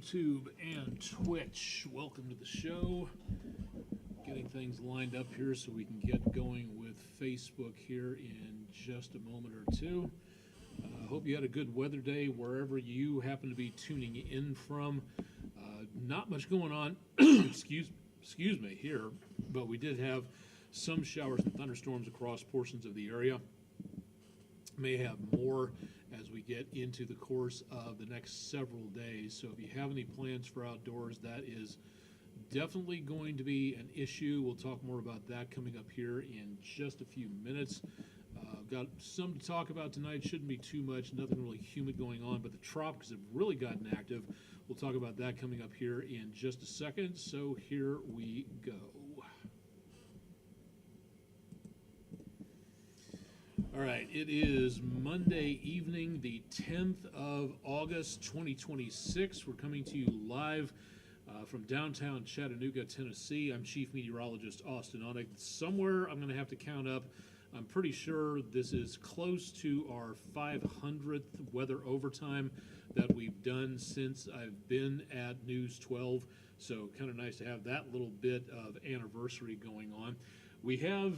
YouTube and Twitch. Welcome to the show. Getting things lined up here so we can get going with Facebook here in just a moment or two. Hope you had a good weather day wherever you happen to be tuning in from. Not much going on, excuse me, here, but we did have some showers and thunderstorms across portions of the area. May have more as we get into the course of the next several days. So if you have any plans for outdoors, that is definitely going to be an issue. We'll talk more about that coming up here in just a few minutes. I've got some to talk about tonight. Shouldn't be too much, nothing really humid going on, but the tropics have really gotten active. We'll talk about that coming up here in just a second. So here we go. All right, it is Monday evening, the 10th of August, 2026. We're coming to you live from downtown Chattanooga, Tennessee. I'm Chief Meteorologist Austen Onek. Somewhere I'm going to have to count up. I'm pretty sure this is close to our 500th weather overtime that we've done since I've been at News 12. So kind of nice to have that little bit of anniversary going on. We have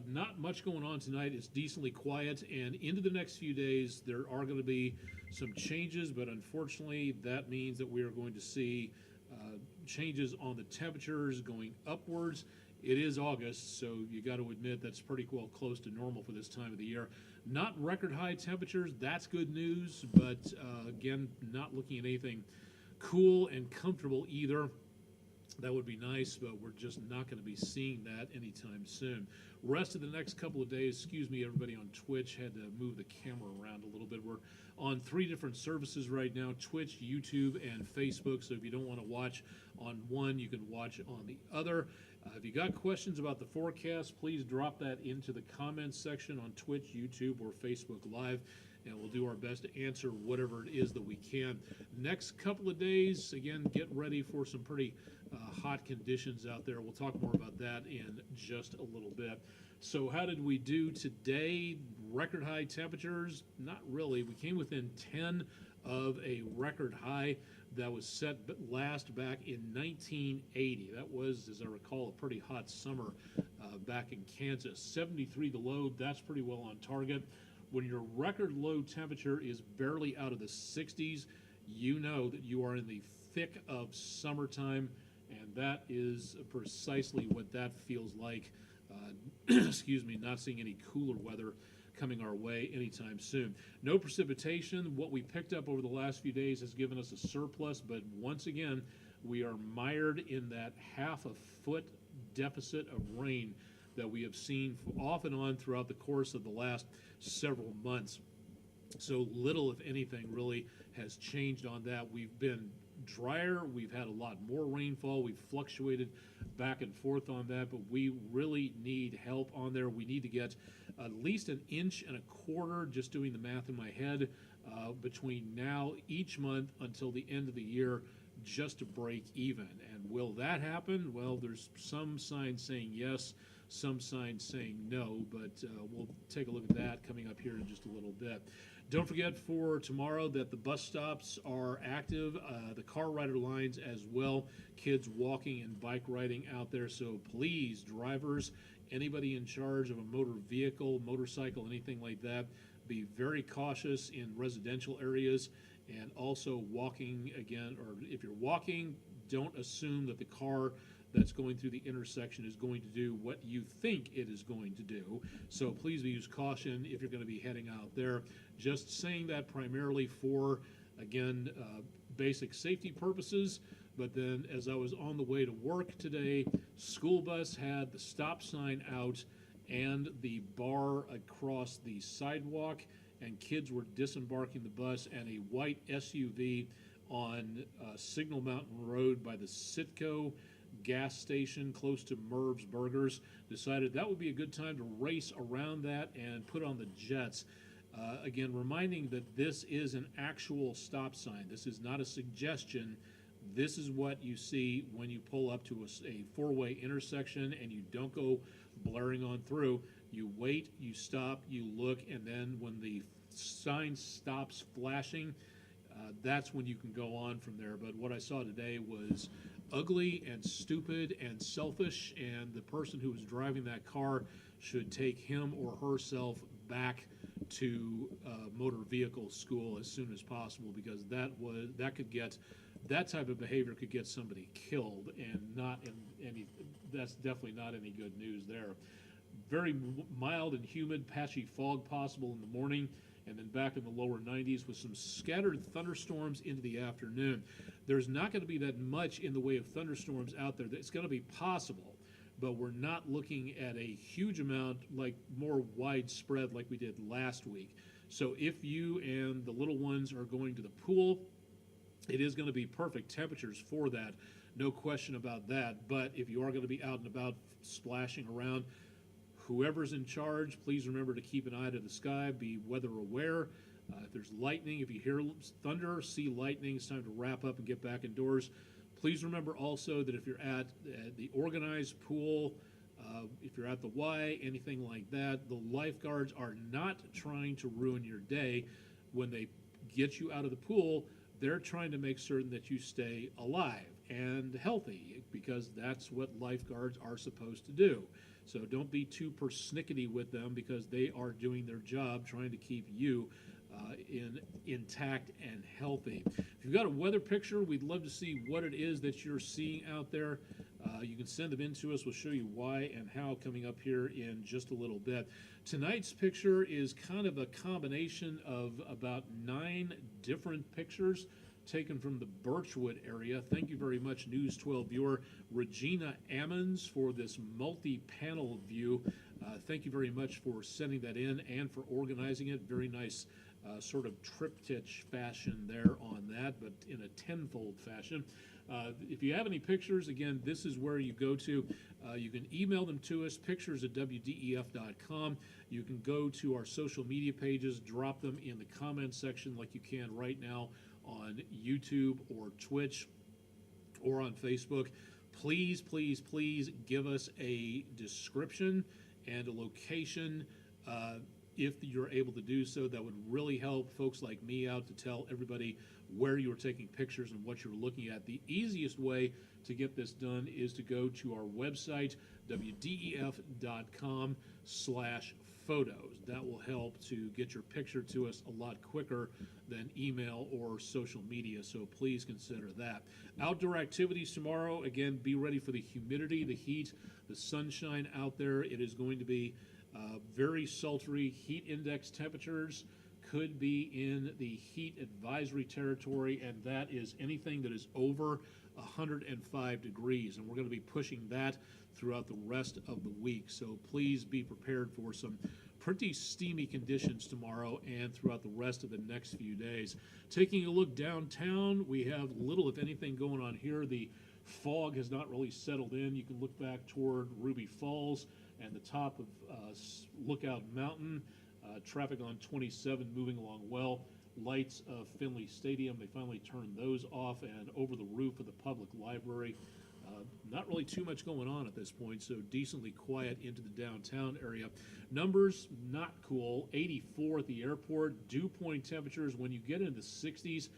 not much going on tonight. It's decently quiet, and into the next few days there are going to be some changes, but unfortunately that means that we are going to see changes on the temperatures going upwards. It is August, so you got to admit that's pretty well close to normal for this time of the year. Not record high temperatures, that's good news, but again, not looking at anything cool and comfortable either. That would be nice, but we're just not going to be seeing that anytime soon. Rest of the next couple of days, excuse me, everybody on Twitch, had to move the camera around a little bit. We're on 3 different services right now, Twitch, YouTube, and Facebook. So if you don't want to watch on one, you can watch on the other. If you got questions about the forecast, please drop that into the comments section on Twitch, YouTube, or Facebook Live, and we'll do our best to answer whatever it is that we can. Next couple of days, again, get ready for some pretty hot conditions out there. We'll talk more about that in just a little bit. So how did we do today? Record high temperatures? Not really. We came within 10 of a record high that was set last back in 1980. That was, as I recall, a pretty hot summer back in Kansas. 73 the low, that's pretty well on target. When your record low temperature is barely out of the 60s, you know that you are in the thick of summertime, and that is precisely what that feels like. Excuse me, not seeing any cooler weather coming our way anytime soon. No precipitation. What we picked up over the last few days has given us a surplus, but once again, we are mired in that half a foot deficit of rain that we have seen off and on throughout the course of the last several months. So little, if anything, really has changed on that. We've been drier. We've had a lot more rainfall. We've fluctuated back and forth on that, but we really need help on there. We need to get at least 1.25 inches, just doing the math in my head, between now each month until the end of the year, just to break even. And will that happen? Well, there's some signs saying yes, some signs saying no, but we'll take a look at that coming up here in just a little bit. Don't forget for tomorrow that the bus stops are active, the car rider lines as well, kids walking and bike riding out there. So please, drivers, anybody in charge of a motor vehicle, motorcycle, anything like that, be very cautious in residential areas, and also walking again, or if you're walking, don't assume that the car that's going through the intersection is going to do what you think it is going to do. So please use caution if you're going to be heading out there. Just saying that primarily for, again, basic safety purposes. But then as I was on the way to work today, school bus had the stop sign out and the bar across the sidewalk, and kids were disembarking the bus, and a white SUV on Signal Mountain Road by the Citgo gas station close to Merv's Burgers decided that would be a good time to race around that and put on the jets. Again, reminding that this is an actual stop sign. This is not a suggestion. This is what you see when you pull up to a four-way intersection and you don't go blaring on through. You wait, you stop, you look, and then when the sign stops flashing, that's when you can go on from there. But what I saw today was ugly and stupid and selfish, and the person who was driving that car should take him or herself back to motor vehicle school as soon as possible, because that type of behavior could get somebody killed, and that's definitely not any good news there. Very mild and humid, patchy fog possible in the morning, and then back in the lower 90s with some scattered thunderstorms into the afternoon. There's not going to be that much in the way of thunderstorms out there. It's going to be possible, but we're not looking at a huge amount, like more widespread like we did last week. So if you and the little ones are going to the pool, it is going to be perfect temperatures for that, no question about that. But if you are going to be out and about splashing around, whoever's in charge, please remember to keep an eye to the sky, be weather aware. If there's lightning, if you hear thunder, see lightning, it's time to wrap up and get back indoors. Please remember also that if you're at the organized pool, if you're at the Y, anything like that, the lifeguards are not trying to ruin your day. When they get you out of the pool, they're trying to make certain that you stay alive and healthy, because that's what lifeguards are supposed to do. So don't be too persnickety with them, because they are doing their job trying to keep you intact and healthy. If you've got a weather picture, we'd love to see what it is that you're seeing out there. You can send them in to us. We'll show you why and how coming up here in just a little bit. Tonight's picture is kind of a combination of about 9 different pictures taken from the Birchwood area. Thank you very much, News 12 viewer Regina Ammons, for this multi-panel view. Thank you very much for sending that in and for organizing it. Very nice sort of triptych fashion there on that, but in a tenfold fashion. If you have any pictures, again, this is where you go to. You can email them to us, pictures@WDEF.com. You can go to our social media pages, drop them in the comments section like you can right now on YouTube or Twitch or on Facebook. Please, please, please give us a description and a location if you're able to do so. That would really help folks like me out to tell everybody where you're taking pictures and what you're looking at. The easiest way to get this done is to go to our website, WDEF.com/photos. That will help to get your picture to us a lot quicker than email or social media, so please consider that. Outdoor activities tomorrow, again, be ready for the humidity, the heat, the sunshine out there. It is going to be very sultry. Heat index temperatures could be in the heat advisory territory, and that is anything that is over 105 degrees, and we're going to be pushing that throughout the rest of the week. So please be prepared for some pretty steamy conditions tomorrow and throughout the rest of the next few days. Taking a look downtown, we have little, if anything, going on here. The fog has not really settled in. You can look back toward Ruby Falls and the top of Lookout Mountain. Traffic on 27 moving along well. Lights of Finley Stadium, they finally turned those off, and over the roof of the public library. Not really too much going on at this point, so decently quiet into the downtown area. Numbers, not cool. 84 at the airport. Dew point temperatures, when you get into the 60s,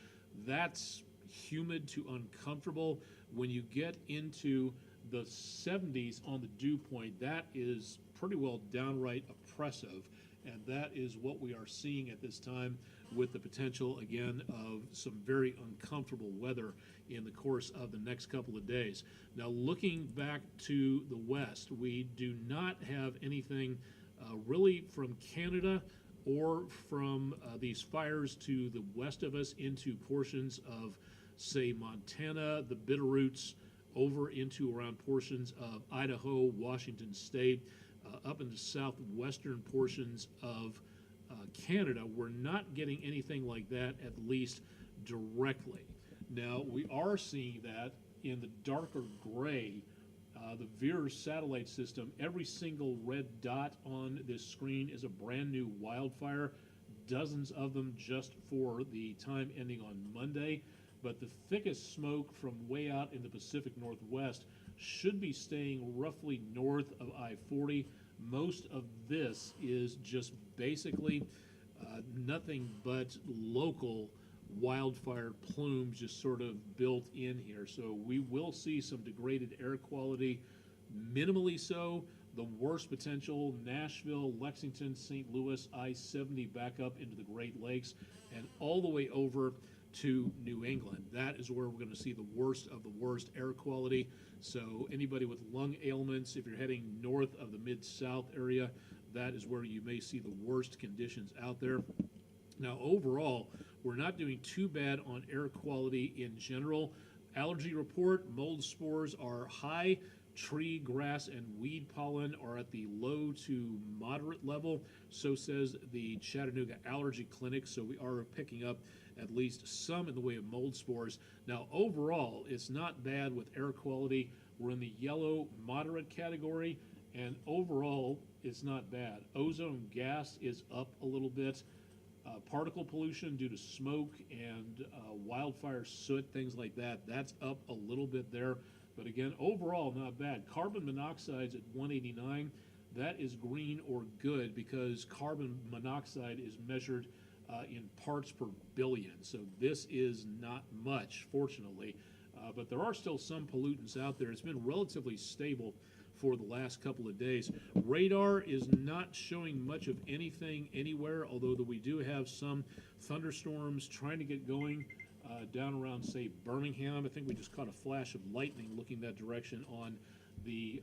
that's humid to uncomfortable. When you get into the 70s on the dew point, that is pretty well downright oppressive, and that is what we are seeing at this time, with the potential, again, of some very uncomfortable weather in the course of the next couple of days. Now, looking back to the west, we do not have anything really from Canada or from these fires to the west of us into portions of, say, Montana, the Bitterroots, over into around portions of Idaho, Washington State, up into southwestern portions of Canada. We're not getting anything like that, at least directly. Now, we are seeing that in the darker gray, the VIIRS satellite system. Every single red dot on this screen is a brand new wildfire, dozens of them just for the time ending on Monday. But the thickest smoke from way out in the Pacific Northwest should be staying roughly north of I-40. Most of this is just basically nothing but local wildfire plumes just sort of built in here. So we will see some degraded air quality, minimally so. The worst potential, Nashville, Lexington, St. Louis, I-70 back up into the Great Lakes and all the way over to New England. That is where we're going to see the worst of the worst air quality. So anybody with lung ailments, if you're heading north of the Mid-South area, that is where you may see the worst conditions out there. Now, overall, we're not doing too bad on air quality in general. Allergy report, mold spores are high. Tree, grass, and weed pollen are at the low to moderate level. So says the Chattanooga Allergy Clinic. So we are picking up at least some in the way of mold spores. Now, overall, it's not bad with air quality. We're in the yellow moderate category, and overall, it's not bad. Ozone gas is up a little bit. Particle pollution due to smoke and wildfire soot, things like that, that's up a little bit there. But again, overall, not bad. Carbon monoxide's at 189. That is green or good because carbon monoxide is measured in parts per billion. So this is not much, fortunately. But there are still some pollutants out there. It's been relatively stable for the last couple of days. Radar is not showing much of anything anywhere, although we do have some thunderstorms trying to get going down around, say, Birmingham. I think we just caught a flash of lightning looking that direction on the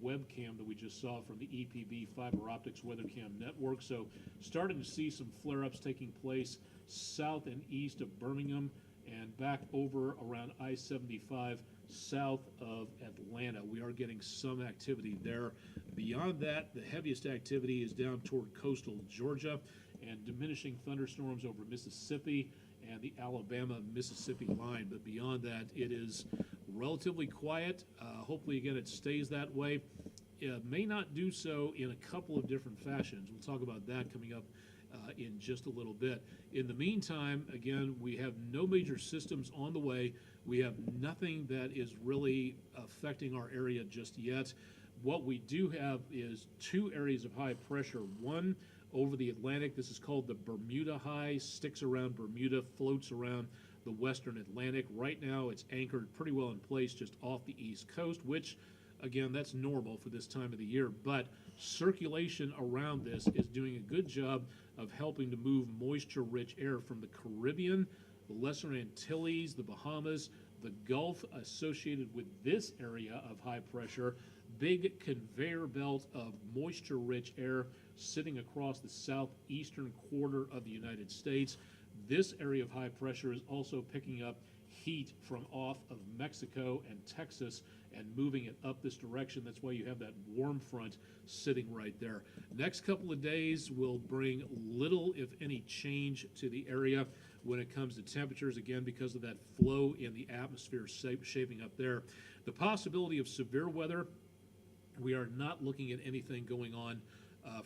webcam that we just saw from the EPB Fiber Optics Weather Cam network. So starting to see some flare-ups taking place south and east of Birmingham and back over around I-75 south of Atlanta. We are getting some activity there. Beyond that, the heaviest activity is down toward coastal Georgia and diminishing thunderstorms over Mississippi and the Alabama-Mississippi line. But beyond that, it is relatively quiet. Hopefully, again, it stays that way. It may not do so in a couple of different fashions. We'll talk about that coming up in just a little bit. In the meantime, again, we have no major systems on the way. We have nothing that is really affecting our area just yet. What we do have is two areas of high pressure. One over the Atlantic. This is called the Bermuda High, sticks around Bermuda, floats around the western Atlantic. Right now, it's anchored pretty well in place just off the east coast, which, again, that's normal for this time of the year. But circulation around this is doing a good job of helping to move moisture-rich air from the Caribbean, the Lesser Antilles, the Bahamas, the Gulf associated with this area of high pressure. Big conveyor belt of moisture-rich air sitting across the southeastern quarter of the United States. This area of high pressure is also picking up heat from off of Mexico and Texas and moving it up this direction. That's why you have that warm front sitting right there. Next couple of days will bring little, if any, change to the area when it comes to temperatures, again, because of that flow in the atmosphere shaping up there. The possibility of severe weather, we are not looking at anything going on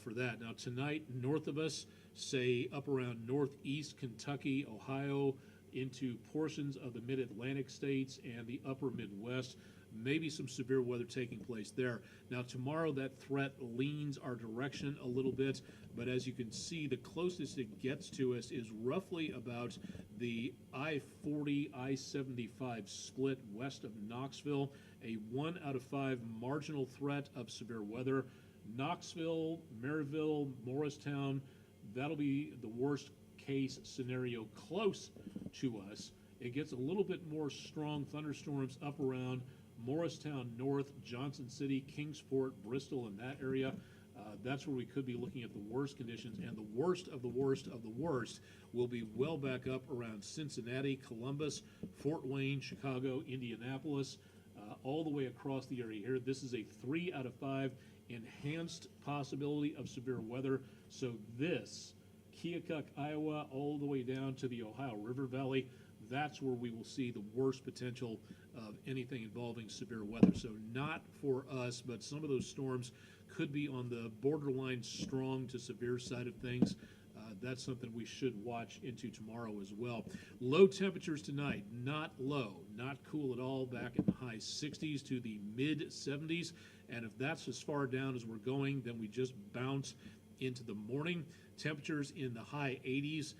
for that. Now, tonight, north of us, say up around northeast Kentucky, Ohio, into portions of the mid-Atlantic states and the upper Midwest, maybe some severe weather taking place there. Now, tomorrow, that threat leans our direction a little bit, but as you can see, the closest it gets to us is roughly about the I-40, I-75 split west of Knoxville, a 1 out of 5 marginal threat of severe weather. Knoxville, Maryville, Morristown, that'll be the worst case scenario close to us. It gets a little bit more strong thunderstorms up around Morristown North, Johnson City, Kingsport, Bristol, in that area. That's where we could be looking at the worst conditions, and the worst of the worst of the worst will be well back up around Cincinnati, Columbus, Fort Wayne, Chicago, Indianapolis, all the way across the area here. This is a 3 out of 5 enhanced possibility of severe weather. So this, Keokuk, Iowa, all the way down to the Ohio River Valley, that's where we will see the worst potential of anything involving severe weather. So not for us, but some of those storms could be on the borderline strong to severe side of things. That's something we should watch into tomorrow as well. Low temperatures tonight, not low, not cool at all, back in the high 60s to the mid 70s. And if that's as far down as we're going, then we just bounce into the morning. Temperatures in the high 80s,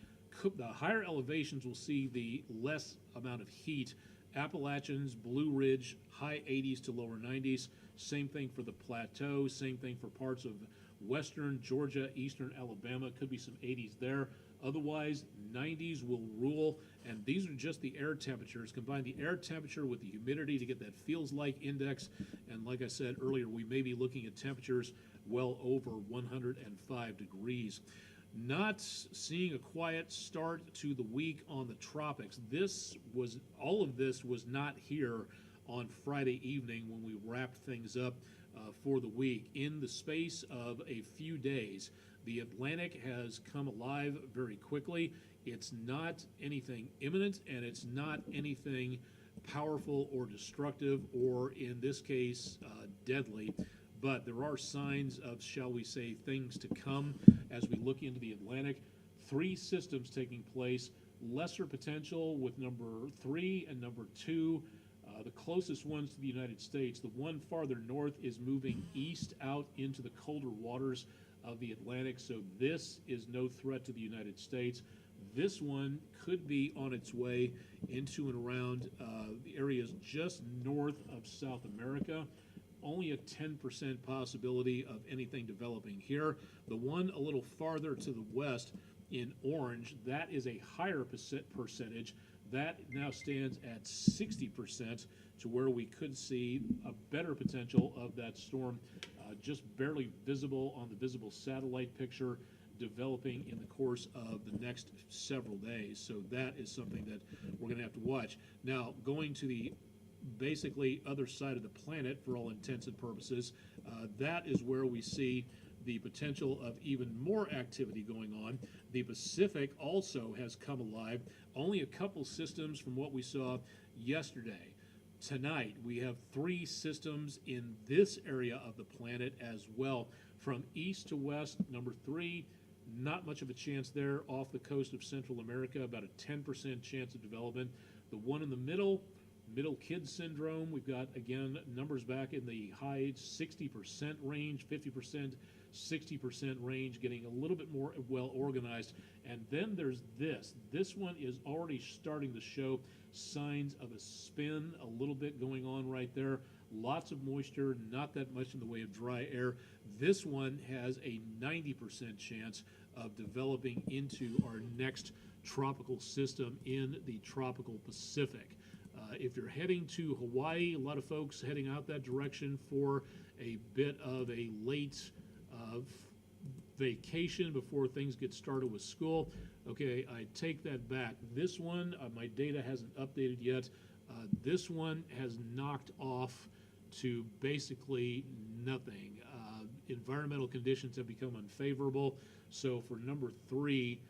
the higher elevations will see the less amount of heat. Appalachians, Blue Ridge, high 80s to lower 90s. Same thing for the plateau. Same thing for parts of western Georgia, eastern Alabama. Could be some 80s there. Otherwise, 90s will rule, and these are just the air temperatures. Combine the air temperature with the humidity to get that feels like index, and like I said earlier, we may be looking at temperatures well over 105 degrees. Not seeing a quiet start to the week on the tropics. All of this was not here on Friday evening when we wrapped things up for the week. In the space of a few days, the Atlantic has come alive very quickly. It's not anything imminent, and it's not anything powerful or destructive, or in this case, deadly. But there are signs of, shall we say, things to come as we look into the Atlantic. 3 systems taking place, lesser potential with number 3 and number 2. The closest ones to the United States. The one farther north is moving east out into the colder waters of the Atlantic, so this is no threat to the United States. This one could be on its way into and around the areas just north of South America. Only a 10% possibility of anything developing here. The one a little farther to the west in orange, that is a higher percentage. That now stands at 60%, to where we could see a better potential of that storm, just barely visible on the visible satellite picture, developing in the course of the next several days. So that is something that we're going to have to watch. Now, going to the basically other side of the planet for all intents and purposes, that is where we see the potential of even more activity going on. The Pacific also has come alive. Only a couple systems from what we saw yesterday. Tonight, we have 3 systems in this area of the planet as well. From east to west, number 3, not much of a chance there. Off the coast of Central America, about a 10% chance of development. The one in the middle kid syndrome, we've got, again, numbers back in the high 60% range, 50%, 60% range, getting a little bit more well organized. And then there's this. This one is already starting to show signs of a spin, a little bit going on right there. Lots of moisture, not that much in the way of dry air. This one has a 90% chance of developing into our next tropical system in the tropical Pacific. If you're heading to Hawaii, a lot of folks heading out that direction for a bit of a late vacation before things get started with school. Okay, I take that back. This one, my data hasn't updated yet. This one has knocked off to basically nothing. Environmental conditions have become unfavorable. So for number 3,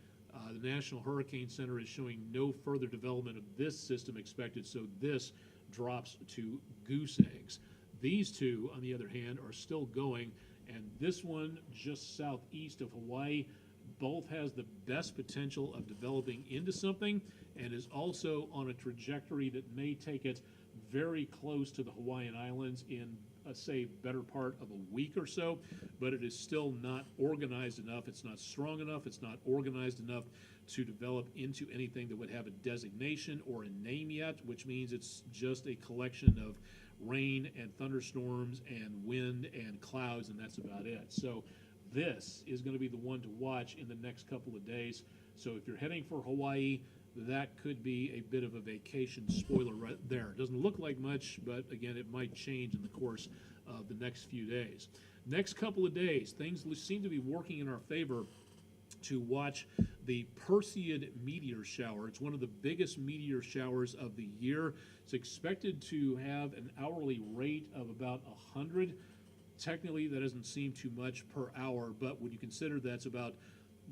the National Hurricane Center is showing no further development of this system expected, so this drops to goose eggs. These 2, on the other hand, are still going, and this one just southeast of Hawaii, both has the best potential of developing into something, and is also on a trajectory that may take it very close to the Hawaiian Islands in, say, better part of a week or so, but it is still not organized enough. It's not strong enough. It's not organized enough to develop into anything that would have a designation or a name yet, which means it's just a collection of rain and thunderstorms and wind and clouds, and that's about it. So this is going to be the one to watch in the next couple of days. So if you're heading for Hawaii, that could be a bit of a vacation spoiler right there. It doesn't look like much, but again, it might change in the course of the next few days. Next couple of days, things seem to be working in our favor to watch the Perseid meteor shower. It's one of the biggest meteor showers of the year. It's expected to have an hourly rate of about 100. Technically, that doesn't seem too much per hour, but when you consider that's about,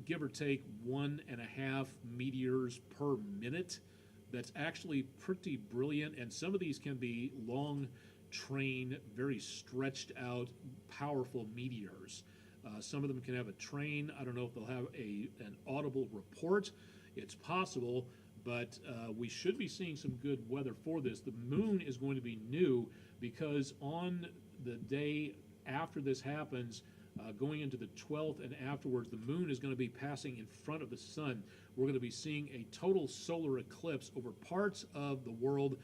give or take, 1.5 meteors per minute, that's actually pretty brilliant. And some of these can be long train, very stretched out, powerful meteors. Some of them can have a train. I don't know if they'll have an audible report. It's possible, but we should be seeing some good weather for this. The moon is going to be new because on the day after this happens, Going into the 12th and afterwards, the moon is going to be passing in front of the sun. We're going to be seeing a total solar eclipse over parts of the world,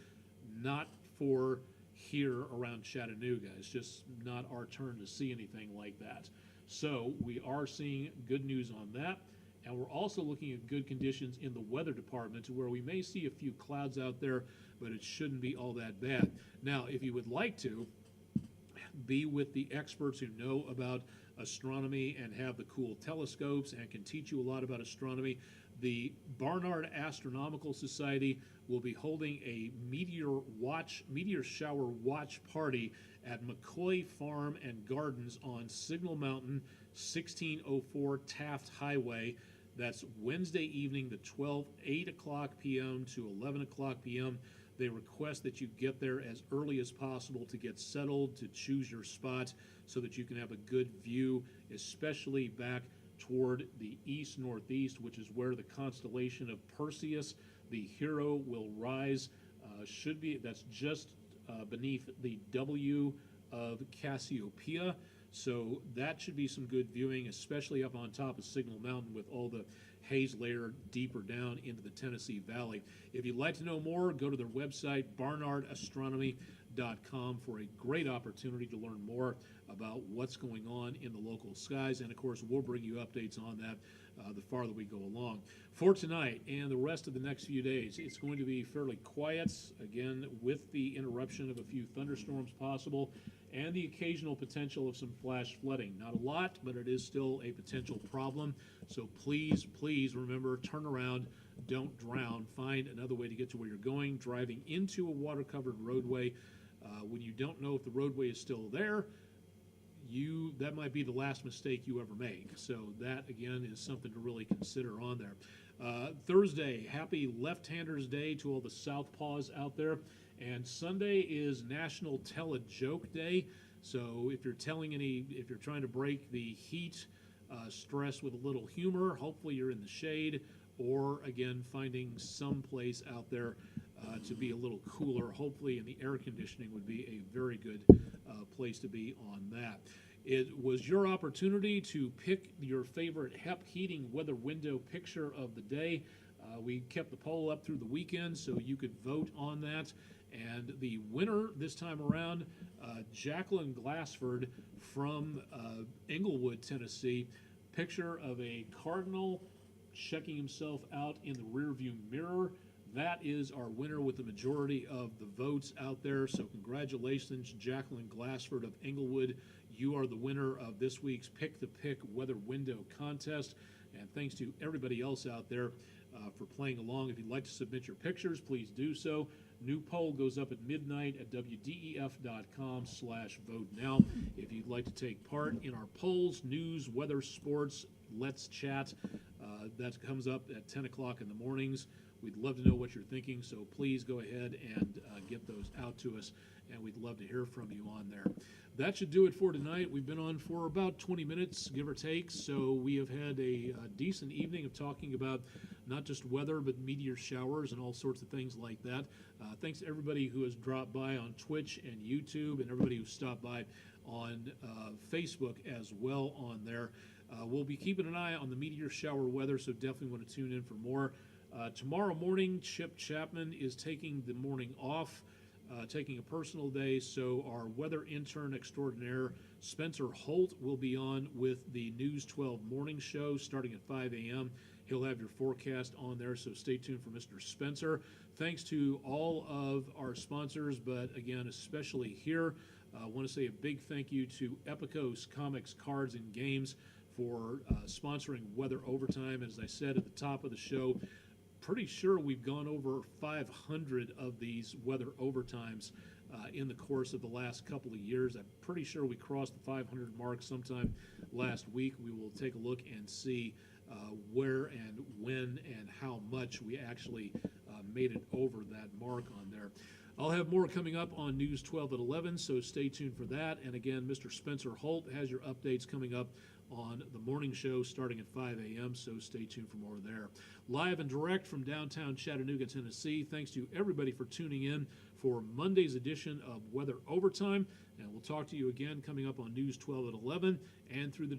not for here around Chattanooga. It's just not our turn to see anything like that. So we are seeing good news on that. And we're also looking at good conditions in the weather department where we may see a few clouds out there, but it shouldn't be all that bad. Now, if you would like to be with the experts who know about astronomy and have the cool telescopes and can teach you a lot about astronomy, the Barnard Astronomical Society will be holding a meteor shower watch party at McCoy Farm and Gardens on Signal Mountain, 1604 Taft Highway. That's Wednesday evening, the 12th, 8 o'clock p.m. to 11 o'clock p.m. They request that you get there as early as possible to get settled, to choose your spot so that you can have a good view, especially back toward the east-northeast, which is where the constellation of Perseus, the hero, will rise. That's just beneath the W of Cassiopeia. So that should be some good viewing, especially up on top of Signal Mountain with all the haze layer deeper down into the Tennessee Valley. If you'd like to know more, go to their website, barnardastronomy.com, for a great opportunity to learn more about what's going on in the local skies. And, of course, we'll bring you updates on that the farther we go along. For tonight and the rest of the next few days, it's going to be fairly quiet, again, with the interruption of a few thunderstorms possible and the occasional potential of some flash flooding. Not a lot, but it is still a potential problem. So please, please remember, turn around, don't drown. Find another way to get to where you're going. Driving into a water-covered roadway, when you don't know if the roadway is still there, that might be the last mistake you ever make. So that, again, is something to really consider on there. Thursday, happy Left-Handers Day to all the Southpaws out there. And Sunday is National Tell a Joke Day. So if you're trying to break the heat stress with a little humor, hopefully you're in the shade, or again, finding some place out there to be a little cooler. Hopefully, and the air conditioning would be a very good place to be on that. It was your opportunity to pick your favorite HEP heating weather window picture of the day. We kept the poll up through the weekend, so you could vote on that. And the winner this time around, Jacqueline Glassford from Englewood, Tennessee. Picture of a cardinal checking himself out in the rearview mirror. That is our winner with the majority of the votes out there. So congratulations, Jacqueline Glassford of Englewood. You are the winner of this week's Pick the Pick Weather Window Contest. And thanks to everybody else out there for playing along. If you'd like to submit your pictures, please do so. New poll goes up at midnight at WDEF.com/vote now. If you'd like to take part in our polls, news, weather, sports, let's chat. That comes up at 10 o'clock in the mornings. We'd love to know what you're thinking, so please go ahead and get those out to us, and we'd love to hear from you on there. That should do it for tonight. We've been on for about 20 minutes, give or take, so we have had a decent evening of talking about not just weather, but meteor showers and all sorts of things like that. Thanks to everybody who has dropped by on Twitch and YouTube, and everybody who stopped by on Facebook as well on there. We'll be keeping an eye on the meteor shower weather, so definitely want to tune in for more. Tomorrow morning, Chip Chapman is taking the morning off, taking a personal day, so our weather intern extraordinaire, Spencer Holt, will be on with the News 12 morning show starting at 5 a.m. He'll have your forecast on there, so stay tuned for Mr. Spencer. Thanks to all of our sponsors, but again, especially here, I want to say a big thank you to Epicos Comics, Cards, and Games for sponsoring Weather Overtime. As I said at the top of the show, pretty sure we've gone over 500 of these weather overtimes in the course of the last couple of years. I'm pretty sure we crossed the 500 mark sometime last week. We will take a look and see where and when and how much we actually made it over that mark on there. I'll have more coming up on News 12 at 11, so stay tuned for that. And again, Mr. Spencer Holt has your updates coming up on the morning show starting at 5 a.m., so stay tuned for more there. Live and direct from downtown Chattanooga, Tennessee. Thanks to everybody for tuning in for Monday's edition of Weather Overtime. And we'll talk to you again coming up on News 12 at 11 and through the